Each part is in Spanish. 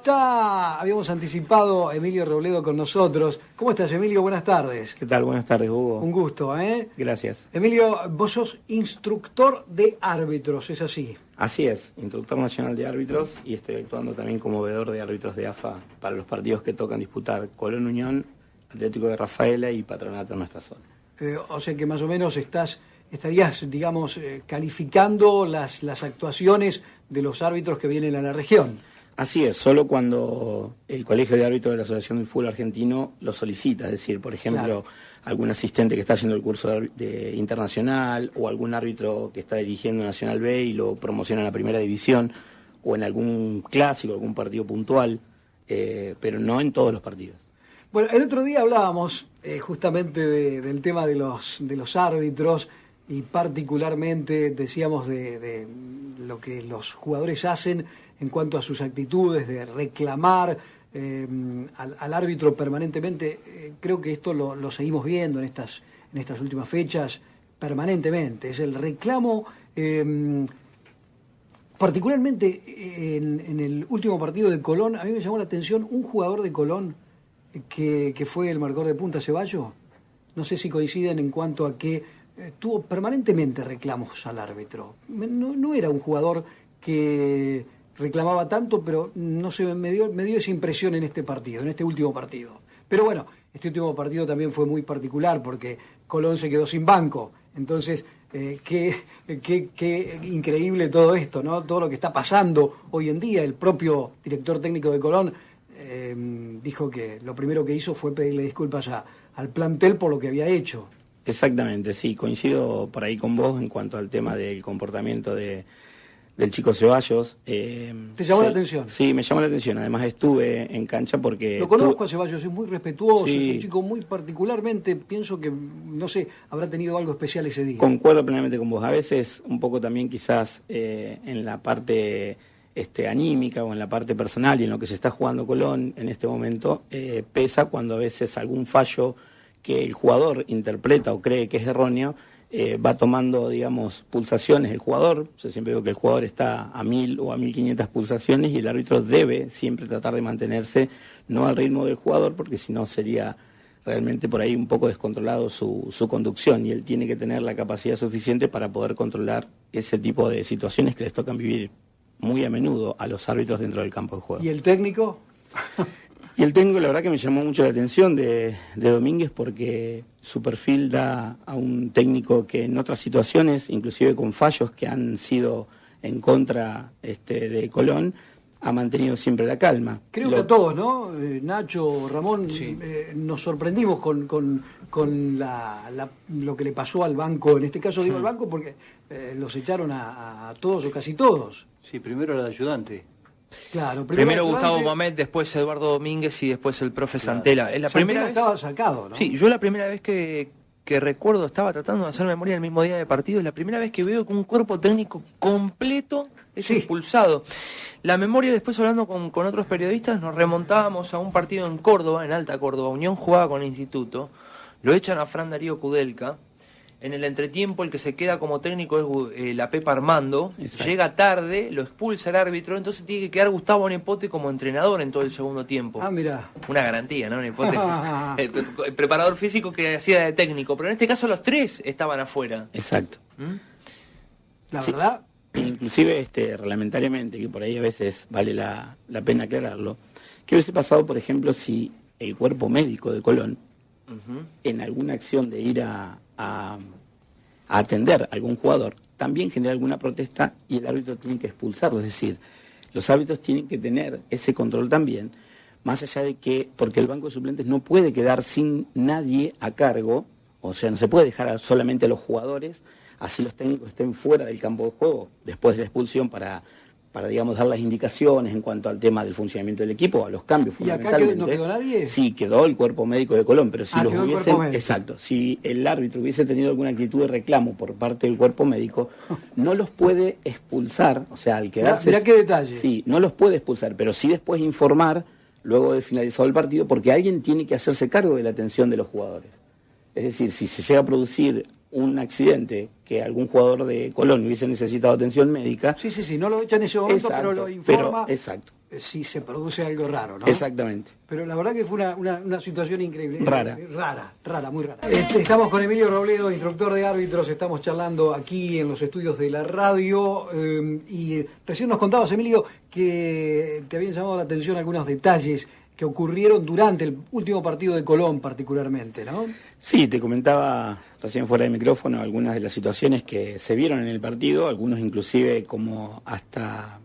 Habíamos anticipado a Emilio Robledo con nosotros. ¿Cómo estás, Emilio? Buenas tardes. ¿Qué tal? Buenas tardes, Hugo. Un gusto, ¿eh? Gracias. Emilio, vos sos instructor de árbitros, ¿es así? Así es, instructor nacional de árbitros y estoy actuando también como veedor de árbitros de AFA para los partidos que tocan disputar Colón Unión, Atlético de Rafaela y Patronato en nuestra zona. O sea que más o menos estarías, digamos, calificando las actuaciones de los árbitros que vienen a la región. Así es, solo cuando el Colegio de Árbitros de la Asociación del Fútbol Argentino lo solicita, es decir, por ejemplo, algún asistente que está haciendo el curso de internacional o algún árbitro que está dirigiendo Nacional B y lo promociona en la primera división o en algún clásico, algún partido puntual, pero no en todos los partidos. Bueno, el otro día hablábamos justamente del tema de los árbitros y particularmente decíamos de lo que los jugadores hacen en cuanto a sus actitudes de reclamar al árbitro permanentemente. Creo que esto lo seguimos viendo en estas últimas fechas permanentemente. Es el reclamo, particularmente en el último partido de Colón. A mí me llamó la atención un jugador de Colón que fue el marcador de punta, Ceballos. No sé si coinciden en cuanto a que tuvo permanentemente reclamos al árbitro. No era un jugador que reclamaba tanto, pero no sé, me dio esa impresión en este partido, en este último partido. Pero bueno, este último partido también fue muy particular porque Colón se quedó sin banco. Entonces, qué increíble todo esto, ¿no? Todo lo que está pasando hoy en día. El propio director técnico de Colón dijo que lo primero que hizo fue pedirle disculpas al plantel por lo que había hecho. Exactamente, sí, coincido por ahí con vos en cuanto al tema del comportamiento del chico Ceballos. ¿Te llamó la atención? Sí, me llamó la atención. Además estuve en cancha porque... Lo conozco a Ceballos, es muy respetuoso, sí. Es un chico muy particularmente, pienso que, no sé, habrá tenido algo especial ese día. Concuerdo plenamente con vos. A veces, un poco también quizás en la parte anímica o en la parte personal y en lo que se está jugando Colón en este momento, pesa cuando a veces algún fallo que el jugador interpreta o cree que es erróneo, va tomando, digamos, pulsaciones el jugador. Yo siempre digo que el jugador está a 1000 o a 1500 pulsaciones y el árbitro debe siempre tratar de mantenerse no al ritmo del jugador, porque si no sería realmente por ahí un poco descontrolado su conducción, y él tiene que tener la capacidad suficiente para poder controlar ese tipo de situaciones que les tocan vivir muy a menudo a los árbitros dentro del campo de juego. ¿Y el técnico? Y el técnico, la verdad que me llamó mucho la atención de Domínguez, porque su perfil da a un técnico que en otras situaciones, inclusive con fallos que han sido en contra de Colón, ha mantenido siempre la calma. Creo que a todos, ¿no? Nacho, Ramón, sí. Nos sorprendimos con lo que le pasó al banco. En este caso digo al banco porque los echaron a todos o casi todos. Sí, primero al ayudante. Claro, primero Gustavo Mamet, después Eduardo Domínguez y después el profe Santela. Es la primera vez estaba sacado, ¿no? Sí, yo la primera vez que recuerdo, estaba tratando de hacer memoria el mismo día de partido, es la primera vez que veo que un cuerpo técnico completo es expulsado. La memoria, después hablando con otros periodistas, nos remontábamos a un partido en Córdoba, en Alta Córdoba. Unión jugaba con el Instituto, lo echan a Fran Darío Kudelka. En el entretiempo el que se queda como técnico es la Pepa Armando. Exacto. Llega tarde, lo expulsa el árbitro, entonces tiene que quedar Gustavo Nepote como entrenador en todo el segundo tiempo. Ah, mirá. Una garantía, ¿no? Nepote, el preparador físico que hacía de técnico, pero en este caso los tres estaban afuera. Exacto. La verdad... Inclusive reglamentariamente, que por ahí a veces vale la pena aclararlo, ¿qué hubiese pasado, por ejemplo, si el cuerpo médico de Colón, en alguna acción de ir a atender a algún jugador, también genera alguna protesta y el árbitro tiene que expulsarlo? Es decir, los árbitros tienen que tener ese control también, más allá de que, porque el banco de suplentes no puede quedar sin nadie a cargo, o sea, no se puede dejar solamente a los jugadores, así los técnicos estén fuera del campo de juego después de la expulsión para digamos, dar las indicaciones en cuanto al tema del funcionamiento del equipo, a los cambios fundamentalmente. ¿Y acá no quedó nadie? Sí, quedó el cuerpo médico de Colón, pero si los quedó hubiesen... Exacto, si el árbitro hubiese tenido alguna actitud de reclamo por parte del cuerpo médico, no los puede expulsar, o sea, al quedarse... Mirá qué detalle. Sí, no los puede expulsar, pero sí después informar, luego de finalizado el partido, porque alguien tiene que hacerse cargo de la atención de los jugadores. Es decir, si se llega a producir un accidente que algún jugador de Colón hubiese necesitado atención médica... Sí, no lo echan en ese momento, exacto, pero lo informa... Exacto. si se produce algo raro, ¿no? Exactamente. Pero la verdad que fue una situación increíble. Rara. Rara, muy rara. Estamos con Emilio Robledo, instructor de árbitros, estamos charlando aquí en los estudios de la radio y recién nos contabas, Emilio, que te habían llamado la atención algunos detalles que ocurrieron durante el último partido de Colón particularmente, ¿no? Sí, te comentaba recién fuera de micrófono algunas de las situaciones que se vieron en el partido, algunos inclusive como hasta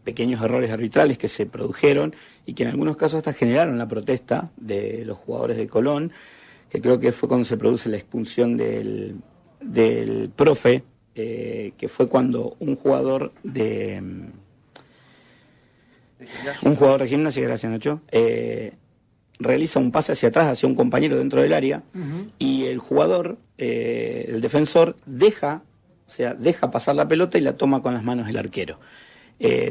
pequeños errores arbitrales que se produjeron y que en algunos casos hasta generaron la protesta de los jugadores de Colón, que creo que fue cuando se produce la expulsión del profe, que fue cuando un jugador de gimnasia, gracias Nacho, realiza un pase hacia atrás hacia un compañero dentro del área y el jugador, el defensor, deja pasar la pelota y la toma con las manos el arquero.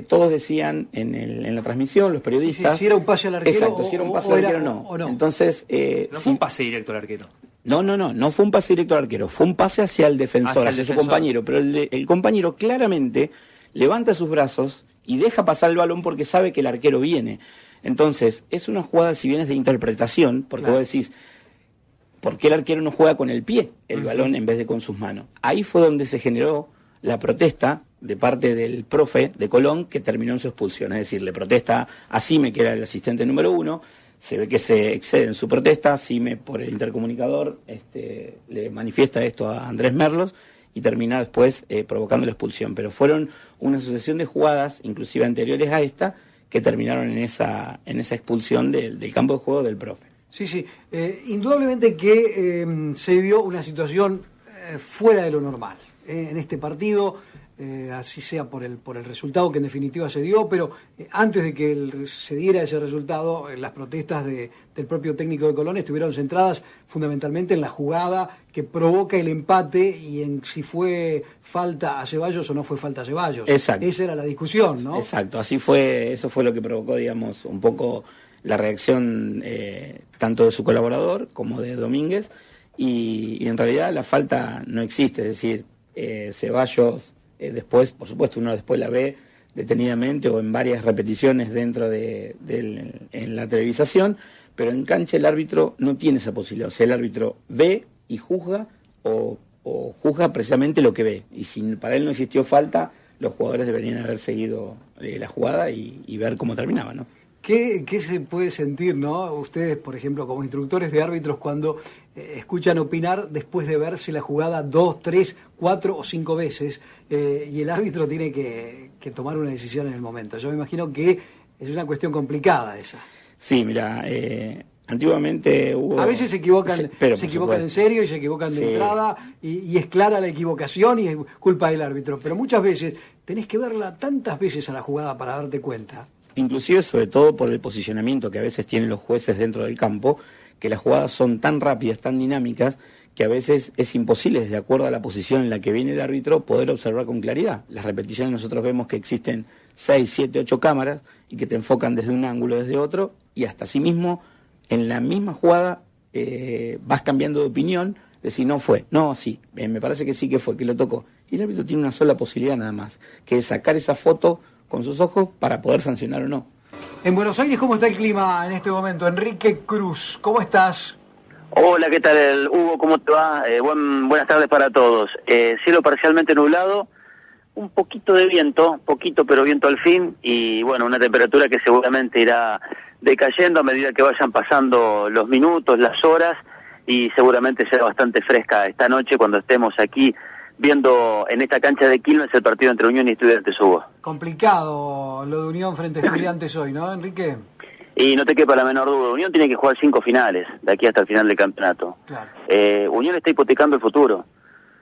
Todos decían en la transmisión, los periodistas... Si era un pase al arquero. Exacto, si era un pase al arquero o no. Entonces, no fue un pase directo al arquero. No fue un pase directo al arquero, fue un pase hacia el defensor, hacia su compañero, pero el compañero claramente levanta sus brazos y deja pasar el balón porque sabe que el arquero viene. Entonces, es una jugada, si bien es de interpretación, porque claro, vos decís, ¿por qué el arquero no juega con el pie el balón en vez de con sus manos? Ahí fue donde se generó la protesta de parte del profe de Colón, que terminó en su expulsión. Es decir, le protesta a Sime, que era el asistente número 1, se ve que se excede en su protesta, Sime por el intercomunicador le manifiesta esto a Andrés Merlos y termina después provocando la expulsión. Pero fueron una sucesión de jugadas, inclusive anteriores a esta, que terminaron en esa expulsión del campo de juego del profe. Sí. Indudablemente que se vio una situación fuera de lo normal en este partido, así sea por el resultado que en definitiva se dio, pero antes de que se diera ese resultado, las protestas del propio técnico de Colón estuvieron centradas fundamentalmente en la jugada que provoca el empate y en si fue falta a Ceballos o no fue falta a Ceballos. Exacto. Esa era la discusión, ¿no? Exacto, así fue, eso fue lo que provocó, digamos, un poco la reacción tanto de su colaborador como de Domínguez, y en realidad la falta no existe, es decir, Ceballos después, por supuesto, uno después la ve detenidamente o en varias repeticiones dentro en la televisación, pero en cancha el árbitro no tiene esa posibilidad. O sea, el árbitro ve y juzga o juzga precisamente lo que ve. Y si para él no existió falta, los jugadores deberían haber seguido la jugada y ver cómo terminaba, ¿no? ¿Qué se puede sentir, no? Ustedes, por ejemplo, como instructores de árbitros, cuando escuchan opinar después de verse la jugada 2, 3, 4 o 5 veces y el árbitro tiene que tomar una decisión en el momento. Yo me imagino que es una cuestión complicada esa. Sí, mira, antiguamente hubo... A veces se equivocan en serio y se equivocan de entrada y es clara la equivocación y es culpa del árbitro. Pero muchas veces tenés que verla tantas veces a la jugada para darte cuenta. Inclusive, sobre todo por el posicionamiento que a veces tienen los jueces dentro del campo, que las jugadas son tan rápidas, tan dinámicas, que a veces es imposible, de acuerdo a la posición en la que viene el árbitro, poder observar con claridad. Las repeticiones nosotros vemos que existen 6, 7, 8 cámaras y que te enfocan desde un ángulo, desde otro, y hasta sí mismo, en la misma jugada, vas cambiando de opinión, de si no fue, no, sí, me parece que sí que fue, que lo tocó. Y el árbitro tiene una sola posibilidad nada más, que es sacar esa foto con sus ojos para poder sancionar o no. En Buenos Aires, ¿cómo está el clima en este momento? Enrique Cruz, ¿cómo estás? Hola, ¿qué tal, Hugo? ¿Cómo te va? Buenas tardes para todos. Cielo parcialmente nublado, un poquito de viento, poquito pero viento al fin, y bueno, una temperatura que seguramente irá decayendo a medida que vayan pasando los minutos, las horas, y seguramente será bastante fresca esta noche cuando estemos aquí viendo en esta cancha de Quilmes el partido entre Unión y Estudiantes, Hugo. Complicado lo de Unión frente a Estudiantes hoy, ¿no, Enrique? Y no te quepa la menor duda, Unión tiene que jugar 5 finales, de aquí hasta el final del campeonato. Claro. Unión está hipotecando el futuro.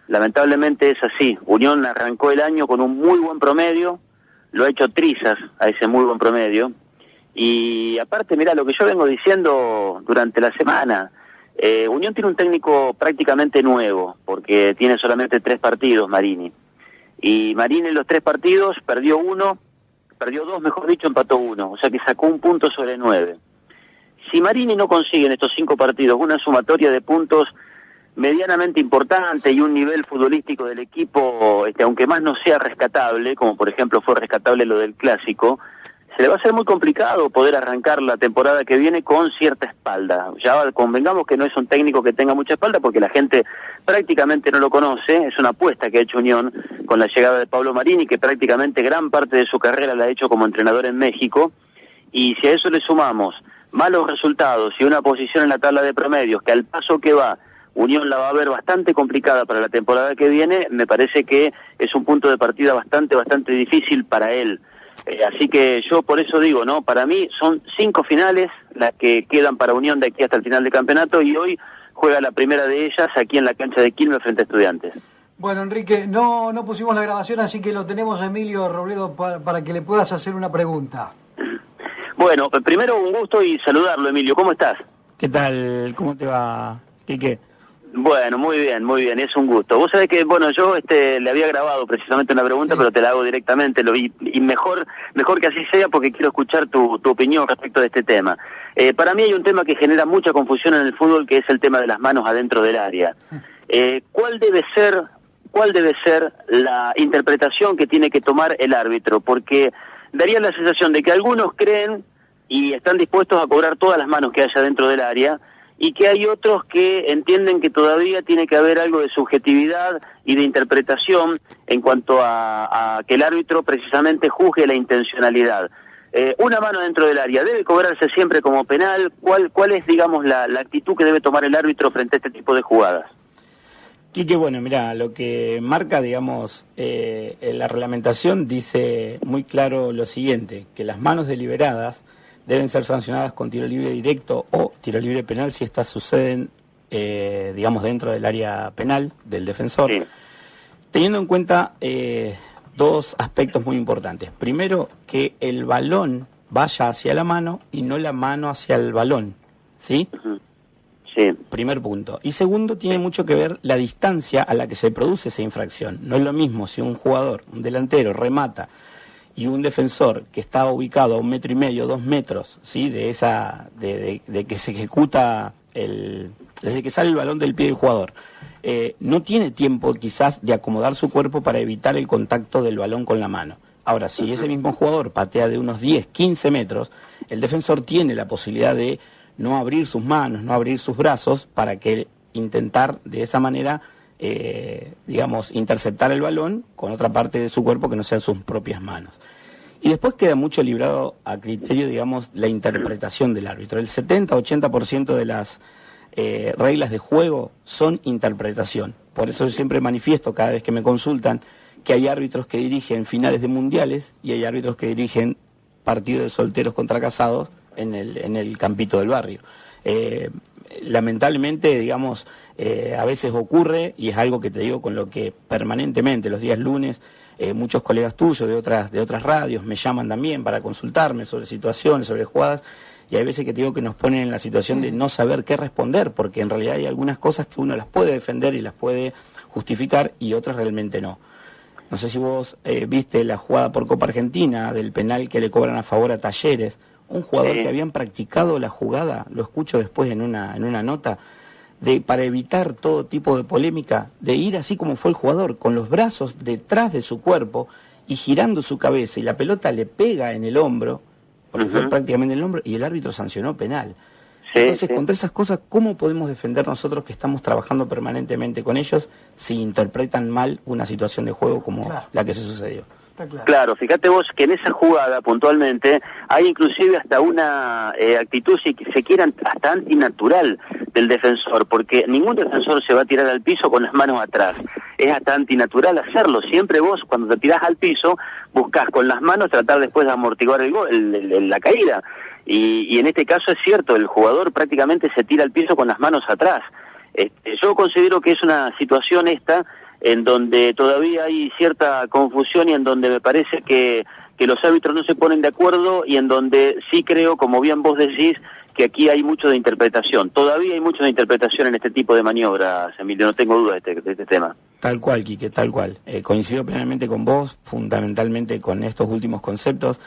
Lamentablemente es así. Unión arrancó el año con un muy buen promedio, lo ha hecho trizas a ese muy buen promedio. Y aparte, mirá, lo que yo vengo diciendo durante la semana, Unión tiene un técnico prácticamente nuevo, porque tiene solamente 3 partidos, Marini. Y Marini en los 3 partidos perdió 2, mejor dicho, empató 1, o sea que sacó 1 punto sobre 9. Si Marini no consigue en estos 5 partidos una sumatoria de puntos medianamente importante y un nivel futbolístico del equipo, aunque más no sea rescatable, como por ejemplo fue rescatable lo del Clásico, se le va a ser muy complicado poder arrancar la temporada que viene con cierta espalda. Ya convengamos que no es un técnico que tenga mucha espalda porque la gente prácticamente no lo conoce, es una apuesta que ha hecho Unión con la llegada de Pablo Marini, que prácticamente gran parte de su carrera la ha hecho como entrenador en México, y si a eso le sumamos malos resultados y una posición en la tabla de promedios, que al paso que va, Unión la va a ver bastante complicada para la temporada que viene, me parece que es un punto de partida bastante difícil para él. Así que yo por eso digo, ¿no? Para mí son 5 finales las que quedan para Unión de aquí hasta el final del campeonato, y hoy juega la primera de ellas aquí en la cancha de Quilmes frente a Estudiantes. Bueno, Enrique, no pusimos la grabación, así que lo tenemos a Emilio Robledo para que le puedas hacer una pregunta. Bueno, primero un gusto y saludarlo, Emilio. ¿Cómo estás? ¿Qué tal? ¿Cómo te va, Quique? Bueno, muy bien, es un gusto. Vos sabés que, bueno, yo le había grabado precisamente una pregunta, sí, pero te la hago directamente, y mejor que así sea, porque quiero escuchar tu opinión respecto de este tema. Para mí hay un tema que genera mucha confusión en el fútbol, que es el tema de las manos adentro del área. ¿Cuál debe ser la interpretación que tiene que tomar el árbitro? Porque daría la sensación de que algunos creen y están dispuestos a cobrar todas las manos que haya dentro del área, y que hay otros que entienden que todavía tiene que haber algo de subjetividad y de interpretación en cuanto a que el árbitro precisamente juzgue la intencionalidad. Una mano dentro del área, ¿debe cobrarse siempre como penal? ¿Cuál es, digamos, la actitud que debe tomar el árbitro frente a este tipo de jugadas? Quique, bueno, mira, lo que marca, digamos, la reglamentación dice muy claro lo siguiente, que las manos deliberadas deben ser sancionadas con tiro libre directo o tiro libre penal si estas suceden, digamos, dentro del área penal del defensor, sí, teniendo en cuenta 2 aspectos muy importantes. Primero, que el balón vaya hacia la mano y no la mano hacia el balón, ¿sí? Sí. Primer punto. Y segundo, tiene mucho que ver la distancia a la que se produce esa infracción. No es lo mismo si un jugador, un delantero, remata y un defensor que está ubicado a 1,5 metros, 2 metros, ¿sí? de que se ejecuta desde que sale el balón del pie del jugador, no tiene tiempo quizás de acomodar su cuerpo para evitar el contacto del balón con la mano. Ahora, si ese mismo jugador patea de unos 10, 15 metros, el defensor tiene la posibilidad de no abrir sus manos, no abrir sus brazos, para que intentar de esa manera, digamos, interceptar el balón con otra parte de su cuerpo que no sean sus propias manos. Y después queda mucho librado a criterio, digamos, la interpretación del árbitro. El 70-80% de las reglas de juego son interpretación. Por eso yo siempre manifiesto, cada vez que me consultan, que hay árbitros que dirigen finales de mundiales y hay árbitros que dirigen partidos de solteros contra casados en el campito del barrio. Lamentablemente, digamos, a veces ocurre, y es algo que te digo con lo que permanentemente los días lunes muchos colegas tuyos de otras radios me llaman también para consultarme sobre situaciones, sobre jugadas, y hay veces que te digo que nos ponen en la situación de no saber qué responder, porque en realidad hay algunas cosas que uno las puede defender y las puede justificar y otras realmente no. No sé si vos viste la jugada por Copa Argentina del penal que le cobran a favor a Talleres. Un jugador que habían practicado la jugada, lo escucho después en una nota, para evitar todo tipo de polémica, de ir así como fue el jugador, con los brazos detrás de su cuerpo y girando su cabeza, y la pelota le pega en el hombro, porque fue prácticamente en el hombro, y el árbitro sancionó penal. Entonces, contra esas cosas, ¿cómo podemos defender nosotros que estamos trabajando permanentemente con ellos si interpretan mal una situación de juego como la que se sucedió? Claro, fíjate vos que en esa jugada puntualmente hay inclusive hasta una actitud, si se quiera, hasta antinatural del defensor, porque ningún defensor se va a tirar al piso con las manos atrás. Es hasta antinatural hacerlo. Siempre vos, cuando te tirás al piso, buscás con las manos tratar después de amortiguar la caída. Y en este caso es cierto, el jugador prácticamente se tira al piso con las manos atrás. Yo considero que es una situación esta en donde todavía hay cierta confusión y en donde me parece que los árbitros no se ponen de acuerdo, y en donde sí creo, como bien vos decís, que aquí hay mucho de interpretación. Todavía hay mucho de interpretación en este tipo de maniobras, Emilio, no tengo duda de este tema. Tal cual, Quique, tal cual. Coincido plenamente con vos, fundamentalmente con estos últimos conceptos,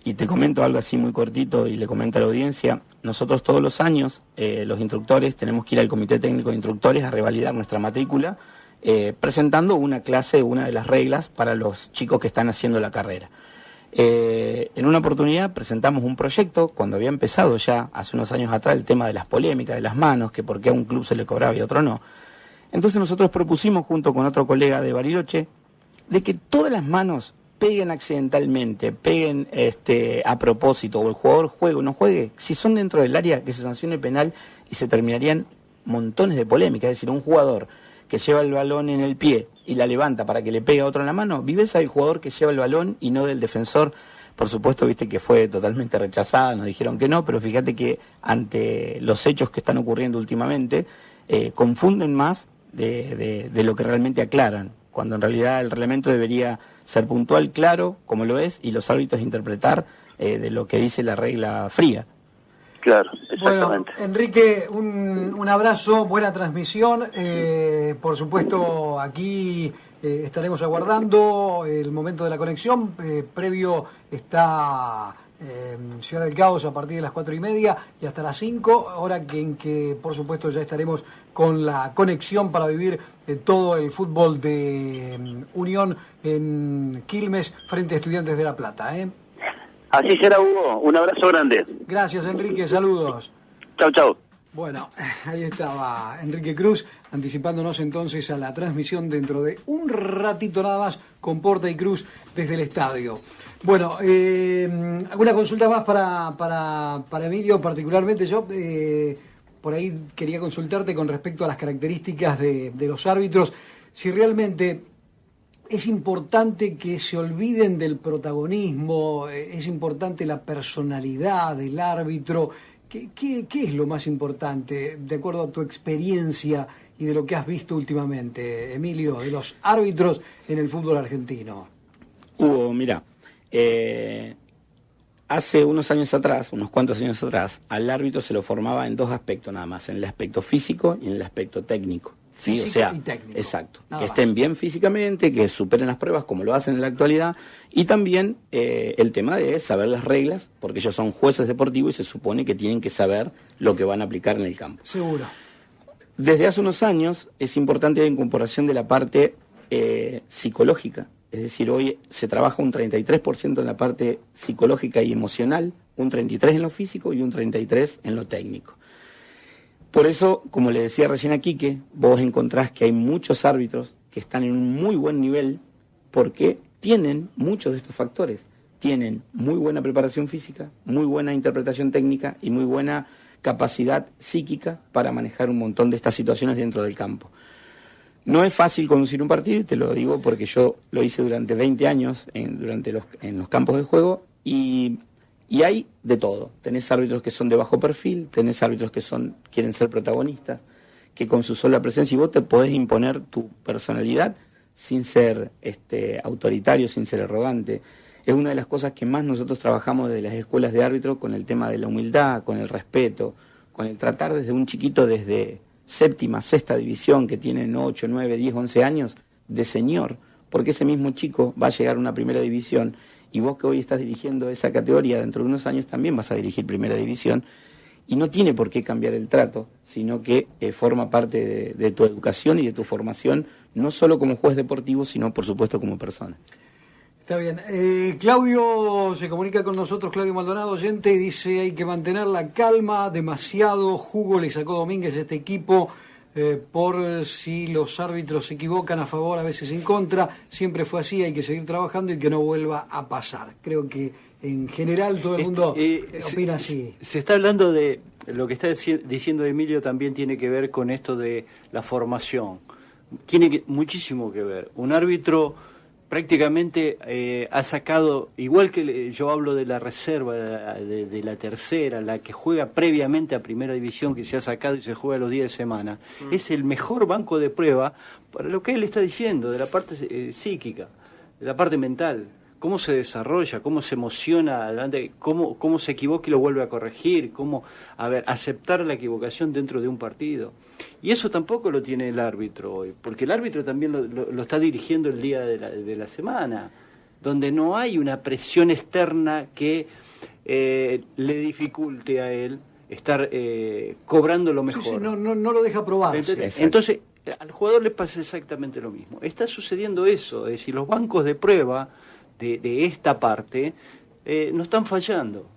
y te comento algo así muy cortito y le comento a la audiencia. Nosotros todos los años, los instructores, tenemos que ir al Comité Técnico de Instructores a revalidar nuestra matrícula, presentando una clase, una de las reglas para los chicos que están haciendo la carrera. En una oportunidad presentamos un proyecto, cuando había empezado ya hace unos años atrás el tema de las polémicas, de las manos, que por qué a un club se le cobraba y a otro no. Entonces nosotros propusimos, junto con otro colega de Bariloche, de que todas las manos peguen accidentalmente, peguen a propósito, o el jugador juegue o no juegue, si son dentro del área, que se sancione penal, y se terminarían montones de polémicas. Es decir, un jugador que lleva el balón en el pie y la levanta para que le pegue a otro en la mano, viveza del jugador que lleva el balón y no del defensor. Por supuesto, viste que fue totalmente rechazada, nos dijeron que no, pero fíjate que ante los hechos que están ocurriendo últimamente, confunden más de lo que realmente aclaran, cuando en realidad el reglamento debería ser puntual, claro, como lo es, y los árbitros interpretar de lo que dice la regla fría. Claro, exactamente. Bueno, Enrique, un abrazo, buena transmisión. Por supuesto, aquí estaremos aguardando el momento de la conexión. Previo está Ciudad del Caos a partir de las 4:30 y hasta las 5, hora en que, por supuesto, ya estaremos con la conexión para vivir todo el fútbol de Unión en Quilmes frente a Estudiantes de La Plata. Así será, Hugo. Un abrazo grande. Gracias, Enrique. Saludos. Chau, chau. Bueno, ahí estaba Enrique Cruz, anticipándonos entonces a la transmisión dentro de un ratito nada más con Porta y Cruz desde el estadio. Bueno, ¿alguna consulta más para Emilio particularmente? Yo por ahí quería consultarte con respecto a las características de los árbitros, si realmente es importante que se olviden del protagonismo, es importante la personalidad del árbitro. ¿Qué es lo más importante, de acuerdo a tu experiencia y de lo que has visto últimamente, Emilio, de los árbitros en el fútbol argentino? Hugo, mira, hace unos cuantos años atrás, al árbitro se lo formaba en dos aspectos nada más, en el aspecto físico y en el aspecto técnico. Sí, físico, o sea, y técnico. Exacto, Nada que más. estén bien físicamente, que superen las pruebas como lo hacen en la actualidad, y también el tema de saber las reglas, porque ellos son jueces deportivos y se supone que tienen que saber lo que van a aplicar en el campo. Seguro. Desde hace unos años es importante la incorporación de la parte psicológica, es decir, hoy se trabaja un 33% en la parte psicológica y emocional, un 33% en lo físico y un 33% en lo técnico. Por eso, como le decía recién a Quique, vos encontrás que hay muchos árbitros que están en un muy buen nivel porque tienen muchos de estos factores. Tienen muy buena preparación física, muy buena interpretación técnica y muy buena capacidad psíquica para manejar un montón de estas situaciones dentro del campo. No es fácil conducir un partido, y te lo digo porque yo lo hice durante 20 años en los campos de juego y hay de todo. Tenés árbitros que son de bajo perfil, tenés árbitros que quieren ser protagonistas, que con su sola presencia y vos te podés imponer tu personalidad sin ser autoritario, sin ser arrogante. Es una de las cosas que más nosotros trabajamos desde las escuelas de árbitro, con el tema de la humildad, con el respeto, con el tratar desde un chiquito, desde séptima, sexta división, que tienen 8, 9, 10, 11 años, de señor, porque ese mismo chico va a llegar a una primera división. Y vos que hoy estás dirigiendo esa categoría, dentro de unos años también vas a dirigir primera división, y no tiene por qué cambiar el trato, sino que forma parte de tu educación y de tu formación, no solo como juez deportivo, sino por supuesto como persona. Está bien. Claudio se comunica con nosotros, Claudio Maldonado, oyente, y dice: hay que mantener la calma, demasiado jugo le sacó Domínguez a este equipo, por si los árbitros se equivocan a favor, a veces en contra. Siempre fue así, hay que seguir trabajando y que no vuelva a pasar. Creo que en general todo el mundo opina así. Se está hablando de lo que está diciendo Emilio, también tiene que ver con esto de la formación. Tiene muchísimo que ver. Un árbitro prácticamente ha sacado, igual que yo hablo de la reserva, de la tercera, la que juega previamente a primera división, que se ha sacado y se juega los días de semana, es el mejor banco de prueba para lo que él está diciendo, de la parte psíquica, de la parte mental. Cómo se desarrolla, cómo se emociona adelante, cómo se equivoca y lo vuelve a corregir, cómo, aceptar la equivocación dentro de un partido. Y eso tampoco lo tiene el árbitro hoy, porque el árbitro también lo está dirigiendo el día de la semana, donde no hay una presión externa que le dificulte a él estar cobrando lo mejor. Sí, no lo deja probar. Entonces, al jugador le pasa exactamente lo mismo. Está sucediendo eso, es decir, los bancos de prueba de esta parte, no están fallando.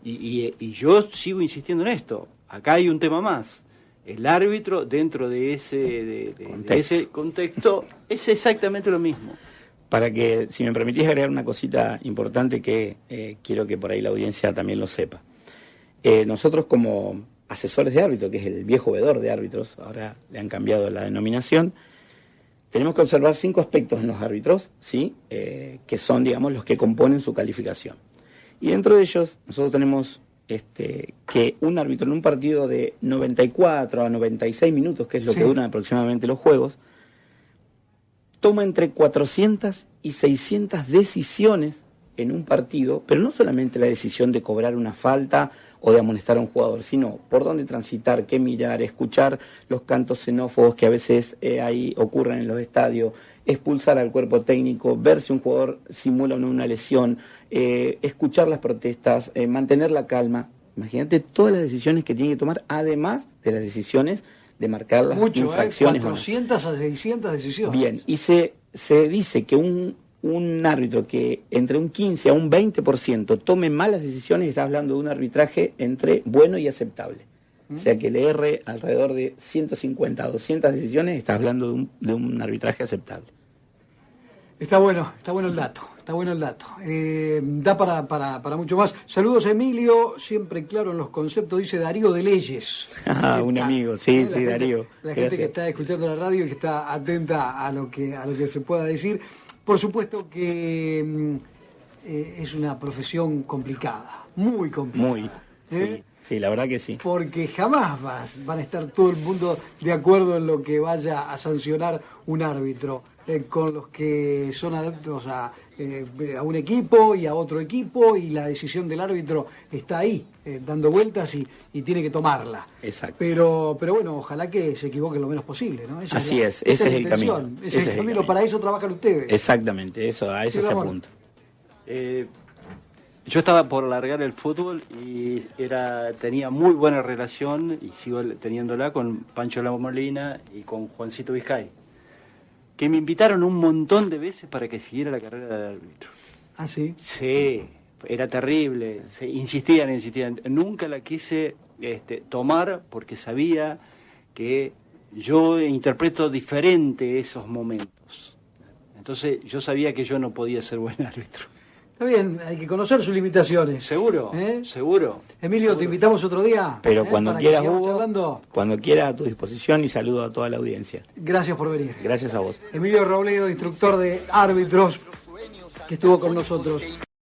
Y yo sigo insistiendo en esto. Acá hay un tema más. El árbitro, dentro de ese contexto, es exactamente lo mismo. Para que, si me permitís agregar una cosita importante que quiero que por ahí la audiencia también lo sepa. Nosotros como asesores de árbitro, que es el viejo veedor de árbitros, ahora le han cambiado la denominación, tenemos que observar 5 aspectos en los árbitros, ¿sí? Que son, digamos, los que componen su calificación. Y dentro de ellos, nosotros tenemos que un árbitro en un partido de 94 a 96 minutos, que es lo que duran aproximadamente los juegos, toma entre 400 y 600 decisiones en un partido, pero no solamente la decisión de cobrar una falta o de amonestar a un jugador, sino por dónde transitar, qué mirar, escuchar los cantos xenófobos que a veces ahí ocurren en los estadios, expulsar al cuerpo técnico, ver si un jugador simula o no una lesión, escuchar las protestas, mantener la calma. Imagínate todas las decisiones que tiene que tomar, además de las decisiones de marcar las infracciones. 400 a 600 decisiones. Bien, y se dice que un árbitro que entre un 15 a un 20% tome malas decisiones, está hablando de un arbitraje entre bueno y aceptable. O sea, que le erre alrededor de 150 a 200 decisiones, está hablando de un arbitraje aceptable. Está bueno el dato. Da para mucho más. Saludos a Emilio, siempre claro en los conceptos, dice Darío de Leyes. Un amigo, sí, Darío. La gente que está escuchando la radio y que está atenta a lo que se pueda decir. Por supuesto que es una profesión complicada, muy complicada. Muy, sí, la verdad que sí. Porque jamás van a estar todo el mundo de acuerdo en lo que vaya a sancionar un árbitro. Con los que son adeptos a un equipo y a otro equipo, y la decisión del árbitro está ahí, dando vueltas y tiene que tomarla. Exacto. Pero bueno, ojalá que se equivoquen lo menos posible, ¿no? Así es, ese es el camino. Ese es el camino, para eso trabajan ustedes. Exactamente, a eso se apunta. Yo estaba por largar el fútbol y tenía muy buena relación, y sigo teniéndola, con Pancho Molina y con Juancito Vizcay, que me invitaron un montón de veces para que siguiera la carrera de árbitro. ¿Ah, sí? Sí, era terrible. Insistían. Nunca la quise tomar porque sabía que yo interpreto diferente esos momentos. Entonces yo sabía que yo no podía ser buen árbitro. Está bien, hay que conocer sus limitaciones. Seguro, seguro. Emilio, te invitamos otro día. Pero cuando quieras, Hugo, cuando quieras, a tu disposición, y saludo a toda la audiencia. Gracias por venir. Gracias a vos. Emilio Robledo, instructor de árbitros, que estuvo con nosotros.